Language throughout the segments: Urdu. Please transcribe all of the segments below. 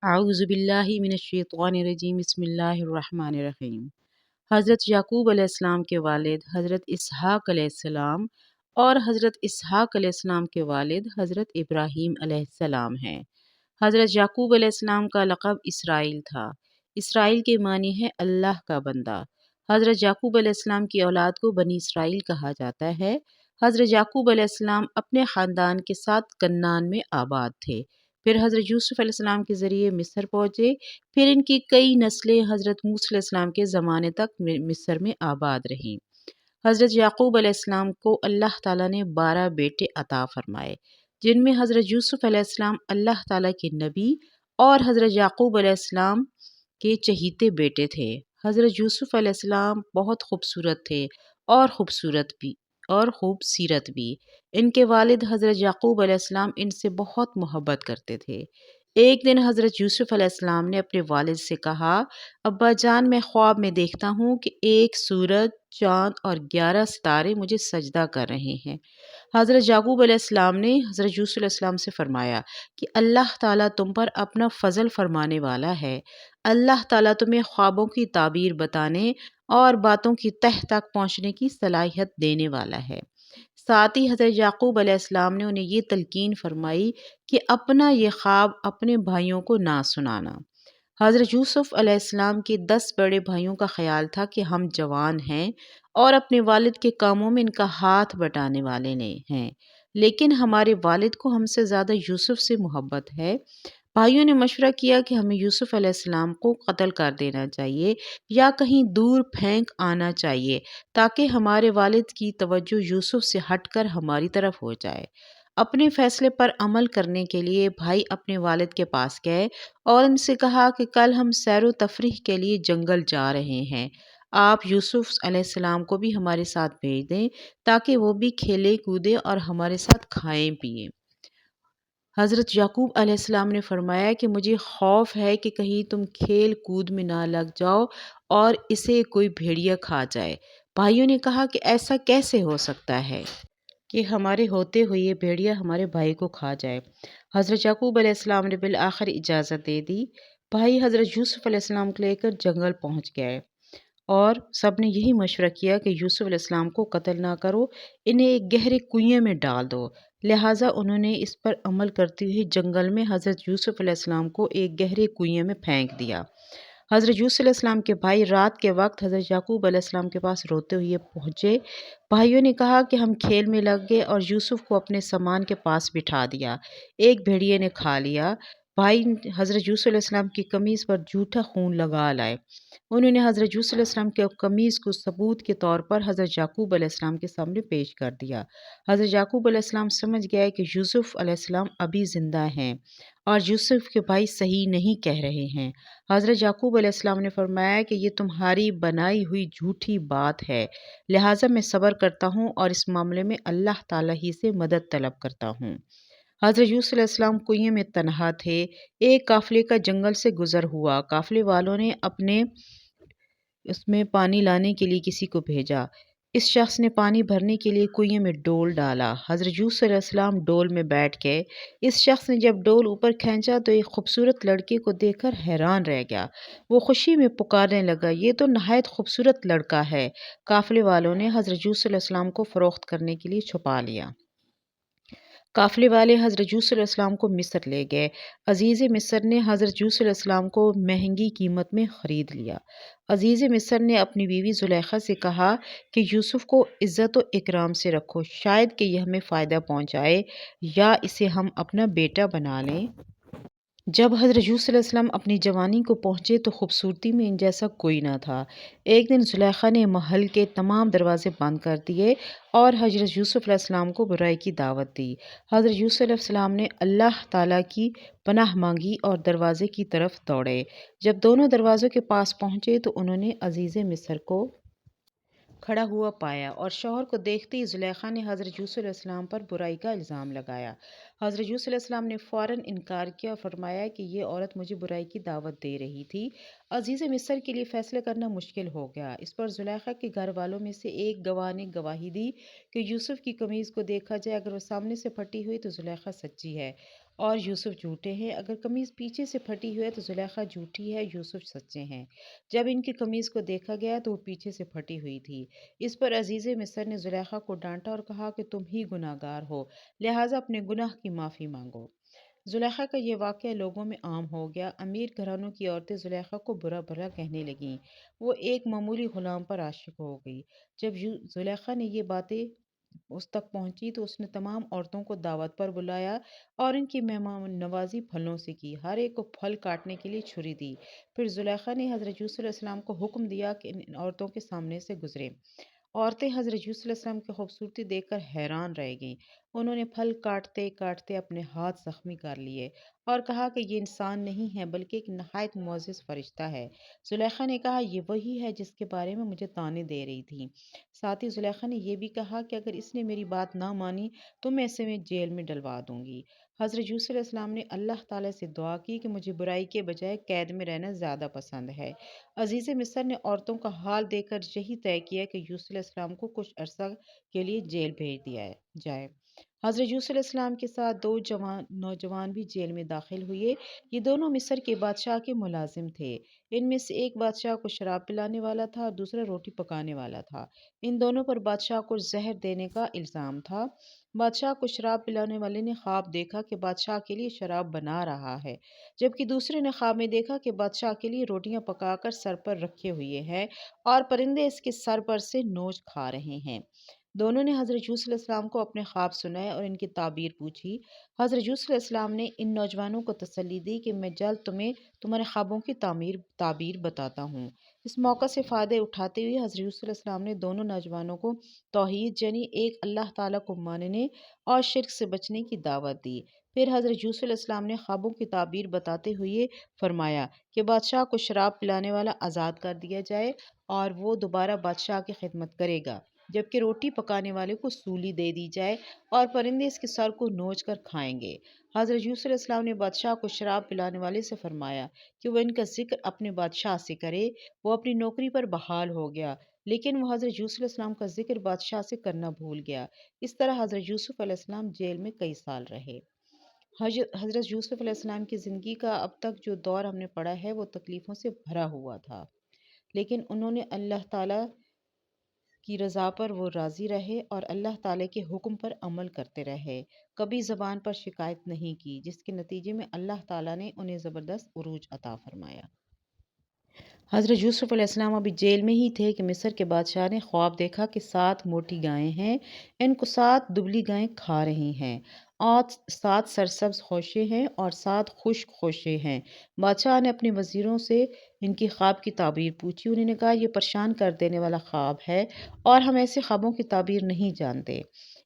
اعوذ باللہ من الشیطان الرجیم بسم اللہ الرحمن الرحیم۔ حضرت یعقوب علیہ السلام کے والد حضرت اسحاق علیہ السلام اور حضرت اسحاق علیہ السلام کے والد حضرت ابراہیم علیہ السلام ہیں۔ حضرت یعقوب علیہ السلام کا لقب اسرائیل تھا۔ اسرائیل کے معنی ہے اللہ کا بندہ۔ حضرت یعقوب علیہ السلام کی اولاد کو بنی اسرائیل کہا جاتا ہے۔ حضرت یعقوب علیہ السلام اپنے خاندان کے ساتھ کنعان میں آباد تھے۔ پھر حضرت یوسف علیہ السلام کے ذریعے مصر پہنچے۔ پھر ان کی کئی نسلیں حضرت موسیٰ علیہ السلام کے زمانے تک مصر میں آباد رہیں۔ حضرت یعقوب علیہ السلام کو اللہ تعالیٰ نے 12 بیٹے عطا فرمائے، جن میں حضرت یوسف علیہ السلام اللہ تعالیٰ کے نبی اور حضرت یعقوب علیہ السلام کے چہیتے بیٹے تھے۔ حضرت یوسف علیہ السلام بہت خوبصورت تھے اور خوب سیرت بھی۔ ان کے والد حضرت یعقوب علیہ السلام ان سے بہت محبت کرتے تھے۔ ایک دن حضرت یوسف علیہ السلام نے اپنے والد سے کہا، ابا جان، میں خواب میں دیکھتا ہوں کہ ایک سورج، چاند اور 11 ستارے مجھے سجدہ کر رہے ہیں۔ حضرت یعقوب علیہ السلام نے حضرت یوسف علیہ السلام سے فرمایا کہ اللہ تعالیٰ تم پر اپنا فضل فرمانے والا ہے۔ اللہ تعالیٰ تمہیں خوابوں کی تعبیر بتانے اور باتوں کی تہ تک پہنچنے کی صلاحیت دینے والا ہے۔ ساتھ ہی حضرت یعقوب علیہ السلام نے انہیں یہ تلقین فرمائی کہ اپنا یہ خواب اپنے بھائیوں کو نہ سنانا۔ حضرت یوسف علیہ السلام کے 10 بڑے بھائیوں کا خیال تھا کہ ہم جوان ہیں اور اپنے والد کے کاموں میں ان کا ہاتھ بٹانے والے ہیں، لیکن ہمارے والد کو ہم سے زیادہ یوسف سے محبت ہے۔ بھائیوں نے مشورہ کیا کہ ہمیں یوسف علیہ السلام کو قتل کر دینا چاہیے یا کہیں دور پھینک آنا چاہیے تاکہ ہمارے والد کی توجہ یوسف سے ہٹ کر ہماری طرف ہو جائے۔ اپنے فیصلے پر عمل کرنے کے لیے بھائی اپنے والد کے پاس گئے اور ان سے کہا کہ کل ہم سیر و تفریح کے لیے جنگل جا رہے ہیں، آپ یوسف علیہ السلام کو بھی ہمارے ساتھ بھیج دیں تاکہ وہ بھی کھیلے کودے اور ہمارے ساتھ کھائیں پیئیں۔ حضرت یعقوب علیہ السلام نے فرمایا کہ مجھے خوف ہے کہ کہیں تم کھیل کود میں نہ لگ جاؤ اور اسے کوئی بھیڑیا کھا جائے۔ بھائیوں نے کہا کہ ایسا کیسے ہو سکتا ہے کہ ہمارے ہوتے ہوئے یہ بھیڑیا ہمارے بھائی کو کھا جائے۔ حضرت یعقوب علیہ السلام نے بالآخر اجازت دے دی۔ بھائی حضرت یوسف علیہ السلام کو لے کر جنگل پہنچ گئے اور سب نے یہی مشورہ کیا کہ یوسف علیہ السلام کو قتل نہ کرو، انہیں ایک گہرے کنویں میں ڈال دو۔ لہٰذا انہوں نے اس پر عمل کرتے ہوئے جنگل میں حضرت یوسف علیہ السلام کو ایک گہرے کنویں میں پھینک دیا۔ حضرت یوسف علیہ السلام کے بھائی رات کے وقت حضرت یعقوب علیہ السلام کے پاس روتے ہوئے پہنچے۔ بھائیوں نے کہا کہ ہم کھیل میں لگ گئے اور یوسف کو اپنے سامان کے پاس بٹھا دیا، ایک بھیڑیے نے کھا لیا۔ بھائی حضرت یوسف علیہ السلام کی قمیض پر جھوٹا خون لگا لائے۔ انہوں نے حضرت یوسف علیہ السلام کی قمیض کو ثبوت کے طور پر حضرت یعقوب علیہ السلام کے سامنے پیش کر دیا۔ حضرت یعقوب علیہ السلام سمجھ گئے کہ یوسف علیہ السلام ابھی زندہ ہیں اور یوسف کے بھائی صحیح نہیں کہہ رہے ہیں۔ حضرت یعقوب علیہ السلام نے فرمایا کہ یہ تمہاری بنائی ہوئی جھوٹی بات ہے، لہٰذا میں صبر کرتا ہوں اور اس معاملے میں اللہ تعالیٰ ہی سے مدد طلب کرتا ہوں۔ حضرت یوسف علیہ السلام کنویں میں تنہا تھے۔ ایک قافلے کا جنگل سے گزر ہوا۔ قافلے والوں نے اپنے اس میں پانی لانے کے لیے کسی کو بھیجا۔ اس شخص نے پانی بھرنے کے لیے کنویں میں ڈول ڈالا۔ حضرت یوسف علیہ السلام ڈول میں بیٹھ گئے۔ اس شخص نے جب ڈول اوپر کھینچا تو ایک خوبصورت لڑکے کو دیکھ کر حیران رہ گیا۔ وہ خوشی میں پکارنے لگا، یہ تو نہایت خوبصورت لڑکا ہے۔ قافلے والوں نے حضرت یوسف علیہ السلام کو فروخت کرنے کے لیے چھپا لیا۔ قافلے والے حضرت یوسف علیہ السلام کو مصر لے گئے۔ عزیز مصر نے حضرت یوسف علیہ السلام کو مہنگی قیمت میں خرید لیا۔ عزیز مصر نے اپنی بیوی زلیخا سے کہا کہ یوسف کو عزت و اکرام سے رکھو، شاید کہ یہ ہمیں فائدہ پہنچائے یا اسے ہم اپنا بیٹا بنا لیں۔ جب حضرت یوسف علیہ السلام اپنی جوانی کو پہنچے تو خوبصورتی میں ان جیسا کوئی نہ تھا۔ ایک دن زلیخا نے محل کے تمام دروازے بند کر دیے اور حضرت یوسف علیہ السلام کو برائی کی دعوت دی۔ حضرت یوسف علیہ السلام نے اللہ تعالیٰ کی پناہ مانگی اور دروازے کی طرف دوڑے۔ جب دونوں دروازوں کے پاس پہنچے تو انہوں نے عزیز مصر کو کھڑا ہوا پایا اور شوہر کو دیکھتے ہی زلیخا نے حضرت یوسف علیہ السلام پر برائی کا الزام لگایا۔ حضرت یوسف علیہ السلام نے فوراً انکار کیا اور فرمایا کہ یہ عورت مجھے برائی کی دعوت دے رہی تھی۔ عزیز مصر کے لیے فیصلہ کرنا مشکل ہو گیا۔ اس پر زلیخا کے گھر والوں میں سے ایک گواہ نے گواہی دی کہ یوسف کی قمیض کو دیکھا جائے، اگر وہ سامنے سے پھٹی ہوئی تو زلیخا سچی ہے اور یوسف جھوٹے ہیں۔ اگر قمیص پیچھے سے پھٹی ہوئی ہے تو زلیخا جھوٹی ہے، یوسف سچے ہیں۔ جب ان کی قمیص کو دیکھا گیا تو وہ پیچھے سے پھٹی ہوئی تھی۔ اس پر عزیز مصر نے زلیخا کو ڈانٹا اور کہا کہ تم ہی گناہ گار ہو، لہٰذا اپنے گناہ کی معافی مانگو۔ زلیخا کا یہ واقعہ لوگوں میں عام ہو گیا۔ امیر گھرانوں کی عورتیں زلیخا کو برا بھلا کہنے لگیں۔ وہ ایک معمولی غلام پر عاشق ہو گئی۔ جب زلیخا نے یہ باتیں اس تک پہنچی تو اس نے تمام عورتوں کو دعوت پر بلایا اور ان کی مہمان نوازی پھلوں سے کی۔ ہر ایک کو پھل کاٹنے کے لیے چھری دی۔ پھر زلیخا نے حضرت یوسف علیہ السلام کو حکم دیا کہ ان عورتوں کے سامنے سے گزریں۔ عورتیں حضرت یوسف علیہ السلام کی خوبصورتی دیکھ کر حیران رہ گئیں۔ انہوں نے پھل کاٹتے کاٹتے اپنے ہاتھ زخمی کر لیے اور کہا کہ یہ انسان نہیں ہے بلکہ ایک نہایت معزز فرشتہ ہے۔ زلیخا نے کہا یہ وہی ہے جس کے بارے میں مجھے طعنے دے رہی تھی۔ ساتھ ہی زلیخا نے یہ بھی کہا کہ اگر اس نے میری بات نہ مانی تو میں اسے جیل میں ڈلوا دوں گی۔ حضرت یوسف علیہ السلام نے اللہ تعالیٰ سے دعا کی کہ مجھے برائی کے بجائے قید میں رہنا زیادہ پسند ہے۔ عزیز مصر نے عورتوں کا حال دیکھ کر یہی طے کیا کہ یوسف علیہ السلام کو کچھ عرصہ کے لیے جیل بھیج دیا جائے۔ حضرت یوسف علیہ السلام کے ساتھ دو نوجوان بھی جیل میں داخل ہوئے۔ یہ دونوں مصر کے بادشاہ کے ملازم تھے۔ ان میں سے ایک بادشاہ کو شراب پلانے والا تھا اور دوسرا روٹی پکانے والا تھا۔ ان دونوں پر بادشاہ کو زہر دینے کا الزام تھا۔ بادشاہ کو شراب پلانے والے نے خواب دیکھا کہ بادشاہ کے لیے شراب بنا رہا ہے، جبکہ دوسرے نے خواب میں دیکھا کہ بادشاہ کے لیے روٹیاں پکا کر سر پر رکھے ہوئے ہیں اور پرندے اس کے سر پر سے نوچ کھا رہے ہیں۔ دونوں نے حضرت یوسف علیہ السلام کو اپنے خواب سنائے اور ان کی تعبیر پوچھی۔ حضرت یوسف علیہ السلام نے ان نوجوانوں کو تسلی دی کہ میں جلد تمہیں تمہارے خوابوں کی تعبیر بتاتا ہوں۔ اس موقع سے فائدہ اٹھاتے ہوئے حضرت یوسف علیہ السلام نے دونوں نوجوانوں کو توحید یعنی ایک اللہ تعالیٰ کو ماننے اور شرک سے بچنے کی دعوت دی۔ پھر حضرت یوسف علیہ السلام نے خوابوں کی تعبیر بتاتے ہوئے فرمایا کہ بادشاہ کو شراب پلانے والا آزاد کر دیا جائے اور وہ دوبارہ بادشاہ کی خدمت کرے گا، جبکہ روٹی پکانے والے کو سولی دے دی جائے اور پرندے اس کے سر کو نوچ کر کھائیں گے۔ حضرت یوسف علیہ السلام نے بادشاہ کو شراب پلانے والے سے فرمایا کہ وہ ان کا ذکر اپنے بادشاہ سے کرے۔ وہ اپنی نوکری پر بحال ہو گیا، لیکن وہ حضرت یوسف علیہ السلام کا ذکر بادشاہ سے کرنا بھول گیا۔ اس طرح حضرت یوسف علیہ السلام جیل میں کئی سال رہے۔ حضرت یوسف علیہ السلام کی زندگی کا اب تک جو دور ہم نے پڑھا ہے وہ تکلیفوں سے بھرا ہوا تھا، لیکن انہوں نے اللہ تعالیٰ کی رضا پر وہ راضی رہے اور اللہ تعالیٰ کے حکم پر عمل کرتے رہے، کبھی زبان پر شکایت نہیں کی، جس کے نتیجے میں اللہ تعالیٰ نے انہیں زبردست عروج عطا فرمایا۔ حضرت یوسف علیہ السلام ابھی جیل میں ہی تھے کہ مصر کے بادشاہ نے خواب دیکھا کہ 7 موٹی گائیں ہیں، ان کو 7 دبلی گائیں کھا رہی ہیں، اور 7 سرسبز خوشے ہیں اور 7 خشک خوشے ہیں۔ بادشاہ نے اپنے وزیروں سے ان کی خواب کی تعبیر پوچھی۔ انہوں نے کہا یہ پریشان کر دینے والا خواب ہے اور ہم ایسے خوابوں کی تعبیر نہیں جانتے۔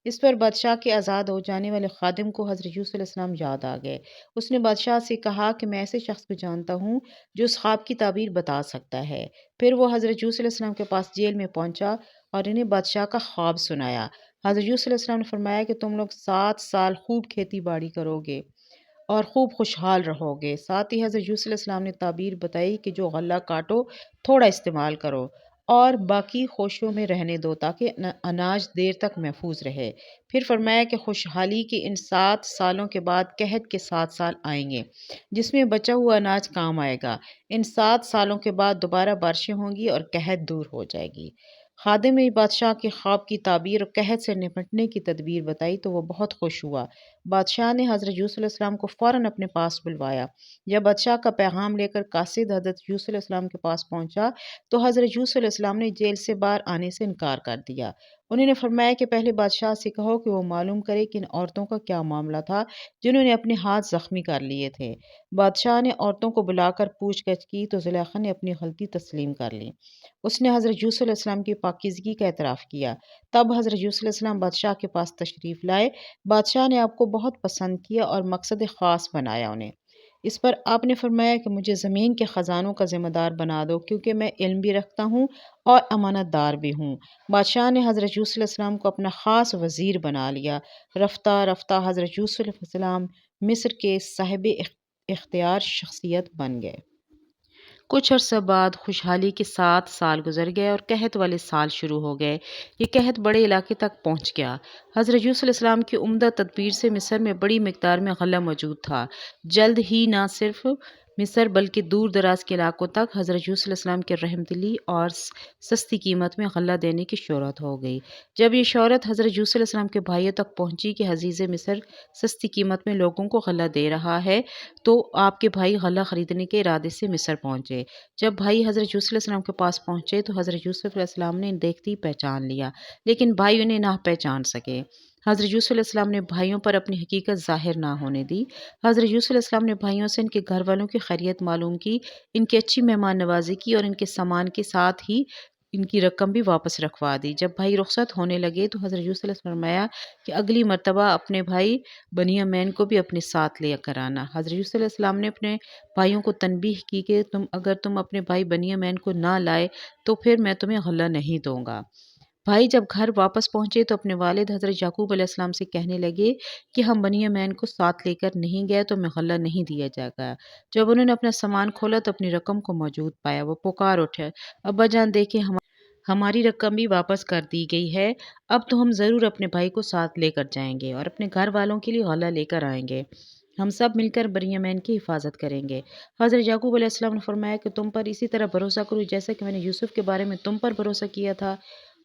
اس پر بادشاہ کے آزاد ہو جانے والے خادم کو حضرت یوسف علیہ السلام یاد آ گئے۔ اس نے بادشاہ سے کہا کہ میں ایسے شخص کو جانتا ہوں جو اس خواب کی تعبیر بتا سکتا ہے۔ پھر وہ حضرت یوسف علیہ السلام کے پاس جیل میں پہنچا اور انہیں بادشاہ کا خواب سنایا۔ حضرت یوسف علیہ السلام نے فرمایا کہ تم لوگ 7 سال خوب کھیتی باڑی کرو گے اور خوب خوشحال رہو گے۔ ساتھ ہی حضرت یوسف علیہ السلام نے تعبیر بتائی کہ جو غلہ کاٹو تھوڑا استعمال کرو اور باقی خوشوں میں رہنے دو تاکہ اناج دیر تک محفوظ رہے۔ پھر فرمایا کہ خوشحالی کے ان 7 سالوں کے بعد قحط کے 7 سال آئیں گے جس میں بچا ہوا اناج کام آئے گا۔ ان 7 سالوں کے بعد دوبارہ بارشیں ہوں گی اور قحط دور ہو جائے گی۔ خادم نے بادشاہ کے خواب کی تعبیر اور قحط سے نمٹنے کی تدبیر بتائی تو وہ بہت خوش ہوا۔ بادشاہ نے حضرت یوسف علیہ السلام کو فوراً اپنے پاس بلوایا۔ جب بادشاہ کا پیغام لے کر قاصد حضرت یوسف علیہ السلام کے پاس پہنچا تو حضرت یوسف علیہ السلام نے جیل سے باہر آنے سے انکار کر دیا۔ انہوں نے فرمایا کہ پہلے بادشاہ سے کہو کہ وہ معلوم کرے کہ ان عورتوں کا کیا معاملہ تھا جنہوں نے اپنے ہاتھ زخمی کر لیے تھے۔ بادشاہ نے عورتوں کو بلا کر پوچھ گچھ کی تو زلیخا نے اپنی غلطی تسلیم کر لی۔ اس نے حضرت یوسف علیہ السلام کی پاکیزگی کا اعتراف کیا۔ تب حضرت یوسف علیہ السلام بادشاہ کے پاس تشریف لائے۔ بادشاہ نے آپ کو بہت پسند کیا اور مقصد خاص بنایا انہیں۔ اس پر آپ نے فرمایا کہ مجھے زمین کے خزانوں کا ذمہ دار بنا دو کیونکہ میں علم بھی رکھتا ہوں اور امانت دار بھی ہوں۔ بادشاہ نے حضرت یوسف علیہ السلام کو اپنا خاص وزیر بنا لیا۔ رفتہ رفتہ حضرت یوسف علیہ السلام مصر کے صاحب اختیار شخصیت بن گئے۔ کچھ عرصہ بعد خوشحالی کے 7 سال گزر گئے اور قحط والے سال شروع ہو گئے۔ یہ قحط بڑے علاقے تک پہنچ گیا۔ حضرت یوسف علیہ السلام کی عمدہ تدبیر سے مصر میں بڑی مقدار میں غلہ موجود تھا۔ جلد ہی نہ صرف مصر بلکہ دور دراز کے علاقوں تک حضرت یوسف علیہ السلام کے رحم دلی اور سستی قیمت میں غلہ دینے کی شہرت ہو گئی۔ جب یہ شہرت حضرت یوسف علیہ السلام کے بھائیوں تک پہنچی کہ عزیز مصر سستی قیمت میں لوگوں کو غلہ دے رہا ہے، تو آپ کے بھائی غلہ خریدنے کے ارادے سے مصر پہنچے۔ جب بھائی حضرت یوسف علیہ السلام کے پاس پہنچے تو حضرت یوسف علیہ السلام نے دیکھتے ہی پہچان لیا، لیکن بھائی انہیں نہ پہچان سکے۔ حضرت یوسف علیہ السلام نے بھائیوں پر اپنی حقیقت ظاہر نہ ہونے دی۔ حضرت یوسف علیہ السلام نے بھائیوں سے ان کے گھر والوں کی خیریت معلوم کی، ان کی اچھی مہمان نوازی کی اور ان کے سامان کے ساتھ ہی ان کی رقم بھی واپس رکھوا دی۔ جب بھائی رخصت ہونے لگے تو حضرت یوسف علیہ السلام نے فرمایا کہ اگلی مرتبہ اپنے بھائی بنیامین کو بھی اپنے ساتھ لے کر آنا۔ حضرت یوسف علیہ السلام نے اپنے بھائیوں کو تنبیہ کی کہ اگر تم اپنے بھائی بنیامین کو نہ لائے تو پھر میں تمہیں غلہ نہیں دوں گا۔ بھائی جب گھر واپس پہنچے تو اپنے والد حضرت یعقوب علیہ السلام سے کہنے لگے کہ ہم بنیامین کو ساتھ لے کر نہیں گئے تو ہمیں غلہ نہیں دیا جائے گا۔ جب انہوں نے اپنا سامان کھولا تو اپنی رقم کو موجود پایا۔ وہ پکار اٹھے، ابا جان دیکھیں ہماری رقم بھی واپس کر دی گئی ہے، اب تو ہم ضرور اپنے بھائی کو ساتھ لے کر جائیں گے اور اپنے گھر والوں کے لیے غلہ لے کر آئیں گے۔ ہم سب مل کر بنیامین کی حفاظت کریں گے۔ حضرت یعقوب علیہ السلام نے فرمایا کہ تم پر اسی طرح بھروسہ کروں جیسا کہ میں نے یوسف کے بارے میں تم پر بھروسہ کیا تھا۔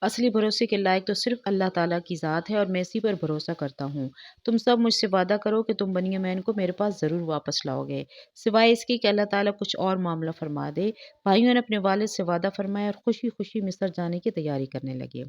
اصلی بھروسے کے لائق تو صرف اللہ تعالیٰ کی ذات ہے اور میں اسی پر بھروسہ کرتا ہوں۔ تم سب مجھ سے وعدہ کرو کہ تم بنیامین کو میرے پاس ضرور واپس لاؤ گے، سوائے اس کے کہ اللہ تعالیٰ کچھ اور معاملہ فرما دے۔ بھائیوں نے اپنے والد سے وعدہ فرمایا اور خوشی خوشی مصر جانے کی تیاری کرنے لگے۔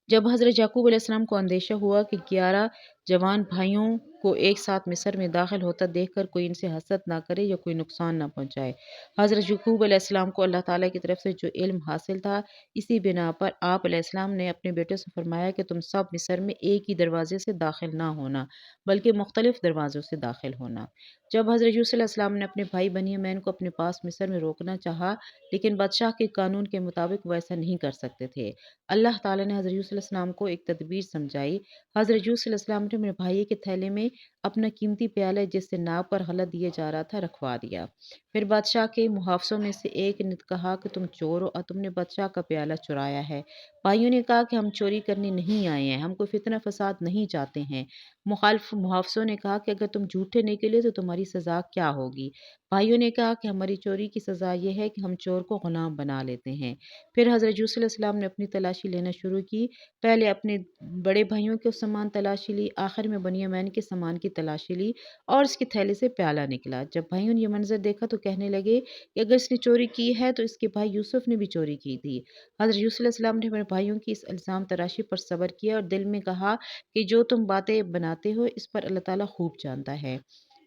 جب حضرت یعقوب علیہ السلام کو اندیشہ ہوا کہ 11 جوان بھائیوں کو ایک ساتھ مصر میں داخل ہوتا دیکھ کر کوئی ان سے حسد نہ کرے یا کوئی نقصان نہ پہنچائے، حضرت یعقوب علیہ السلام کو اللہ تعالیٰ کی طرف سے جو علم حاصل تھا، اسی بنا پر آپ علیہ السلام نے اپنے بیٹے سے فرمایا کہ تم سب مصر میں ایک ہی دروازے سے داخل نہ ہونا بلکہ مختلف دروازوں سے داخل ہونا۔ جب حضرت یوسف علیہ السلام نے اپنے بھائی بنیامین کو اپنے پاس مصر میں روکنا چاہا، لیکن بادشاہ کے قانون کے مطابق وہ ایسا نہیں کر سکتے تھے، اللہ تعالیٰ نے حضرت یوسف علیہ السلام کو ایک تدبیر سمجھائی۔ حضرت یوسف علیہ السلام نے اپنے بھائی کے تھیلے میں اپنا قیمتی پیالہ جس سے ناپ پر غلہ دیا جا رہا تھا رکھوا دیا۔ پھر بادشاہ کے محافظوں میں سے ایک نے کہا کہ تم چور ہو اور تم نے بادشاہ کا پیالہ چرایا ہے۔ بھائیوں نے کہا کہ ہم چوری کرنے نہیں آئے ہیں، ہم کوئی فتنہ فساد نہیں چاہتے ہیں۔ مخالف محافظوں نے کہا کہ اگر تم جھوٹے نکلے تو تمہاری سزا کیا ہوگی؟ بھائیوں نے کہا کہ ہماری چوری کی سزا یہ ہے کہ ہم چور کو غلام بنا لیتے ہیں۔ پھر حضرت یوسف علیہ السلام نے اپنی تلاشی لینا شروع کی، پہلے اپنے بڑے بھائیوں کے سامان تلاشی لی، آخر میں بنیامین کے سامان کی تلاشی لی اور اس کے تھیلے سے پیالہ نکلا۔ جب بھائیوں نے یہ منظر دیکھا تو کہنے لگے کہ اگر اس نے چوری کی ہے تو اس کے بھائی یوسف نے بھی چوری کی تھی۔ حضرت یوسف علیہ السلام نے اپنے بھائیوں کی اس الزام تراشی پر صبر کیا اور دل میں کہا کہ جو تم باتیں بناتے ہو اس پر اللہ تعالیٰ خوب جانتا ہے۔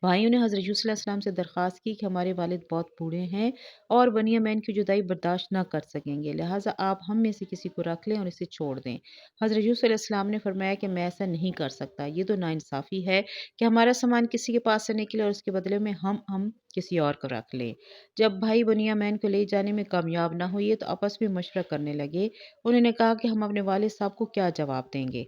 بھائیوں نے حضرت یوسف علیہ السلام سے درخواست کی کہ ہمارے والد بہت بوڑھے ہیں اور بنیامین کی جدائی برداشت نہ کر سکیں گے، لہٰذا آپ ہم میں سے کسی کو رکھ لیں اور اسے چھوڑ دیں۔ حضرت یوسف علیہ السلام نے فرمایا کہ میں ایسا نہیں کر سکتا، یہ تو ناانصافی ہے کہ ہمارا سامان کسی کے پاس سے نکلے اور اس کے بدلے میں ہم کسی اور کو رکھ لیں۔ جب بھائی بنیامین کو لے جانے میں کامیاب نہ ہوئے تو آپس میں مشورہ کرنے لگے۔ انہوں نے کہا کہ ہم اپنے والد صاحب کو کیا جواب دیں گے؟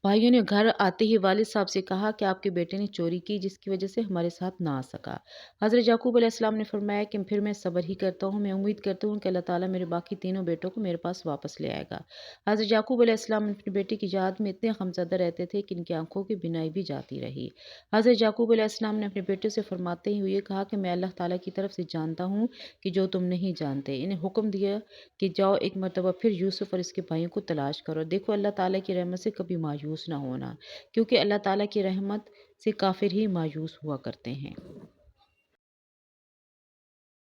بھائیوں نے گھر آتے ہی والد صاحب سے کہا کہ آپ کے بیٹے نے چوری کی جس کی وجہ سے ہمارے ساتھ نہ آ سکا۔ حضرت یعقوب علیہ السلام نے فرمایا کہ پھر میں صبر ہی کرتا ہوں، میں امید کرتا ہوں کہ اللہ تعالیٰ میرے باقی تینوں بیٹوں کو میرے پاس واپس لے آئے گا۔ حضرت یعقوب علیہ السلام اپنے بیٹے کی یاد میں اتنے غمزدہ رہتے تھے کہ ان کی آنکھوں کی بینائی بھی جاتی رہی۔ حضرت یعقوب علیہ السلام نے اپنے بیٹے سے فرماتے ہوئے کہا کہ میں اللہ تعالیٰ کی طرف سے جانتا ہوں کہ جو تم نہیں جانتے۔ انہیں حکم دیا کہ جاؤ ایک مرتبہ پھر یوسف اور اس کے بھائیوں کو تلاش کرو، دیکھو اللہ تعالیٰ کی رحمت سے کبھی مایوس نہ ہونا، کیونکہ اللہ تعالیٰ کی رحمت سے کافر ہی مایوس ہوا کرتے ہیں۔